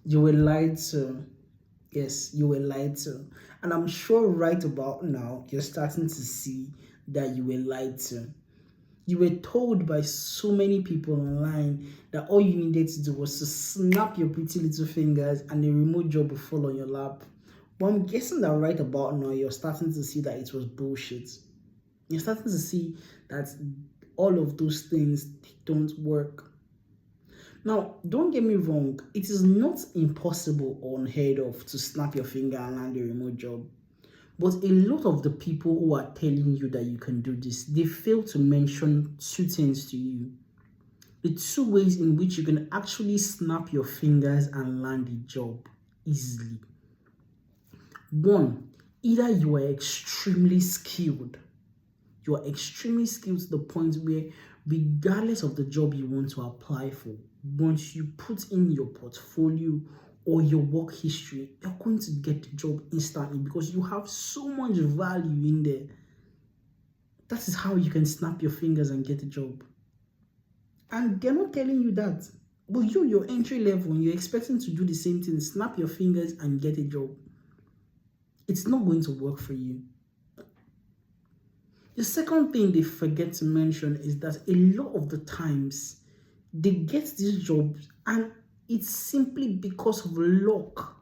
You were lied to. Yes, you were lied to. And I'm sure right about now, you're starting to see that you were lied to. You were told by so many people online that all you needed to do was to snap your pretty little fingers and a remote job will fall on your lap. But I'm guessing that right about now, you're starting to see that it was bullshit. You're starting to see that all of those things don't work. Now, don't get me wrong, it is not impossible or unheard of to snap your finger and land a remote job. But a lot of the people who are telling you that you can do this, they fail to mention two things to you. The two ways in which you can actually snap your fingers and land a job easily. One, either you are extremely skilled. You are extremely skilled to the point where, regardless of the job you want to apply for, once you put in your portfolio or your work history, you're going to get the job instantly because you have so much value in there. That is how you can snap your fingers and get a job. And they're not telling you that. But you're entry level and you're expecting to do the same thing, snap your fingers and get a job. It's not going to work for you. The second thing they forget to mention is that a lot of the times they get these jobs and it's simply because of luck.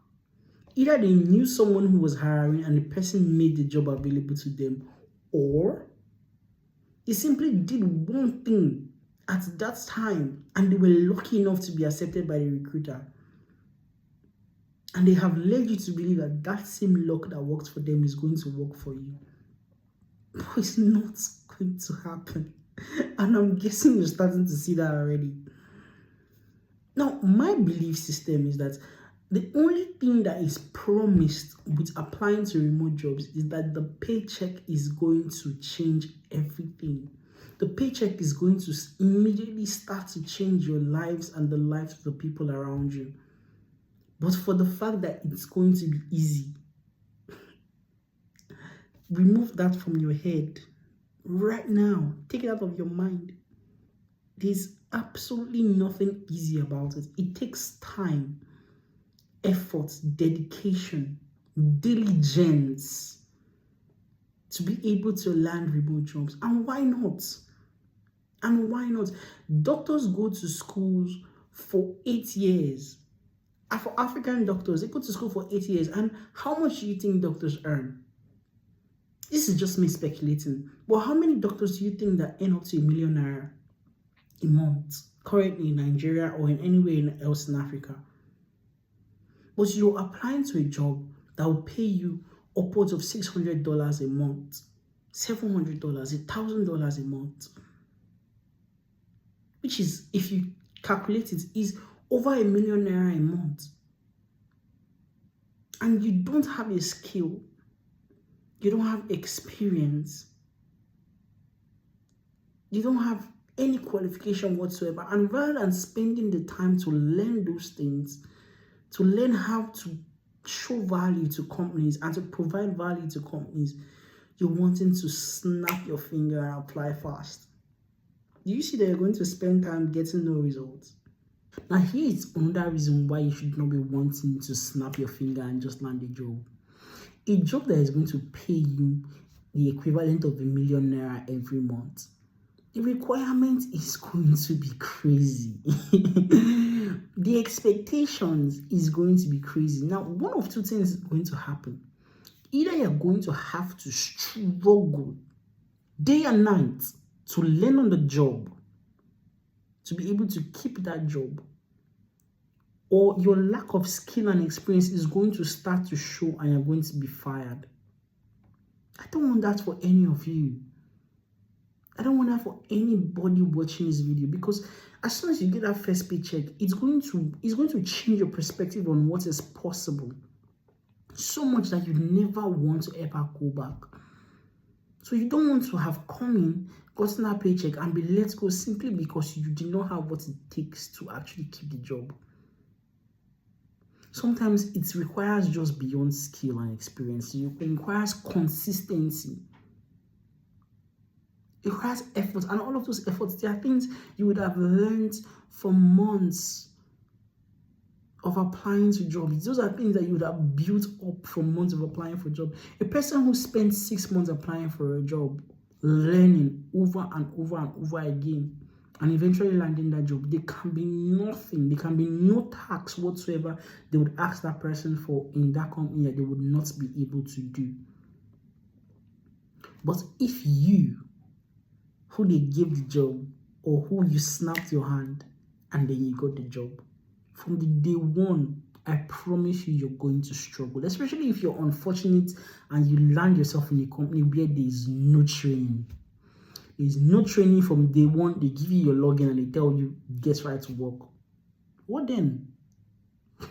Either they knew someone who was hiring and the person made the job available to them, or they simply did one thing at that time and they were lucky enough to be accepted by the recruiter. And they have led you to believe that that same luck that worked for them is going to work for you. But it's not going to happen. And I'm guessing you're starting to see that already. Now, my belief system is that the only thing that is promised with applying to remote jobs is that the paycheck is going to change everything. The paycheck is going to immediately start to change your lives and the lives of the people around you. But for the fact that it's going to be easy, remove that from your head right now. Take it out of your mind. There's absolutely nothing easy about it. It takes time, effort, dedication, diligence to be able to land remote jobs. And why not? And why not? Doctors go to schools for 8 years. And for African doctors, they go to school for 8 years. And how much do you think doctors earn? This is just me speculating. But how many doctors do you think that earn up to ₦1 million a month currently in Nigeria or in anywhere else in Africa? But you're applying to a job that will pay you upwards of $600 a month, $700, $1,000 a month, which is, if you calculate it, is over ₦1 million a month. And you don't have a skill, you don't have experience, you don't have any qualification whatsoever. And rather than spending the time to learn those things, to learn how to show value to companies and to provide value to companies, you're wanting to snap your finger and apply fast. Do you see that you're going to spend time getting no results? Now, here is another reason why you should not be wanting to snap your finger and just land a job. A job that is going to pay you the equivalent of ₦1 million every month, the requirement is going to be crazy. The expectations is going to be crazy. Now, one of two things is going to happen. Either you're going to have to struggle day and night to learn on the job, to be able to keep that job, or your lack of skill and experience is going to start to show and you're going to be fired. I don't want that for any of you. I don't want that for anybody watching this video, because as soon as you get that first paycheck, it's going to change your perspective on what is possible. So much that you never want to ever go back. So you don't want to have come in, gotten that paycheck, and be let go simply because you do not have what it takes to actually keep the job. Sometimes it requires just beyond skill and experience. It requires consistency. It requires effort, and all of those efforts, there are things you would have learned for months of applying to jobs. Those are things that you would have built up from months of applying for a job. A person who spends 6 months applying for a job, learning over and over and over again, and eventually landing that job, there can be nothing, there can be no tax whatsoever they would ask that person for in that company that they would not be able to do. But if you, who they gave the job, or who you snapped your hand and then you got the job, from the day one, I promise you, you're going to struggle, especially if you're unfortunate and you land yourself in a company where there is no training. There's no training from day one. They give you your login and they tell you, get right to work. What then?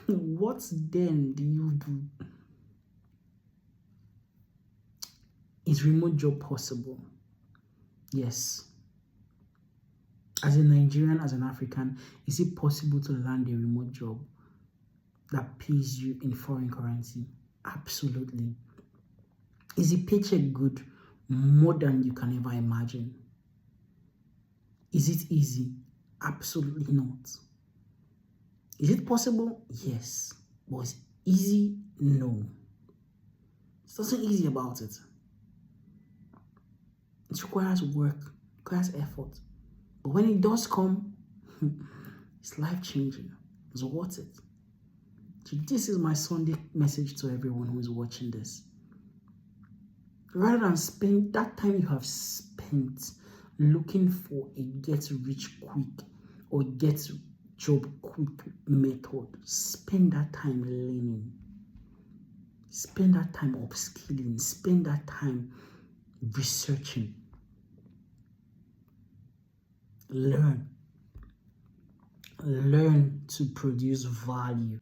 What then do you do? Is remote job possible? Yes. As a Nigerian, as an African, is it possible to land a remote job that pays you in foreign currency? Absolutely. Is the paycheck good? More than you can ever imagine. Is it easy? Absolutely not. Is it possible? Yes. But is it easy? No. There's nothing easy about it. It requires work, it requires effort. But when it does come, it's life-changing. It's worth it. So this is my Sunday message to everyone who is watching this. Rather than spend that time you have spent looking for a get-rich-quick or get-job-quick method, spend that time learning. Spend that time upskilling. Spend that time researching. Learn to produce value.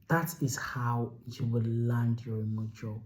That is how you will land your remote job.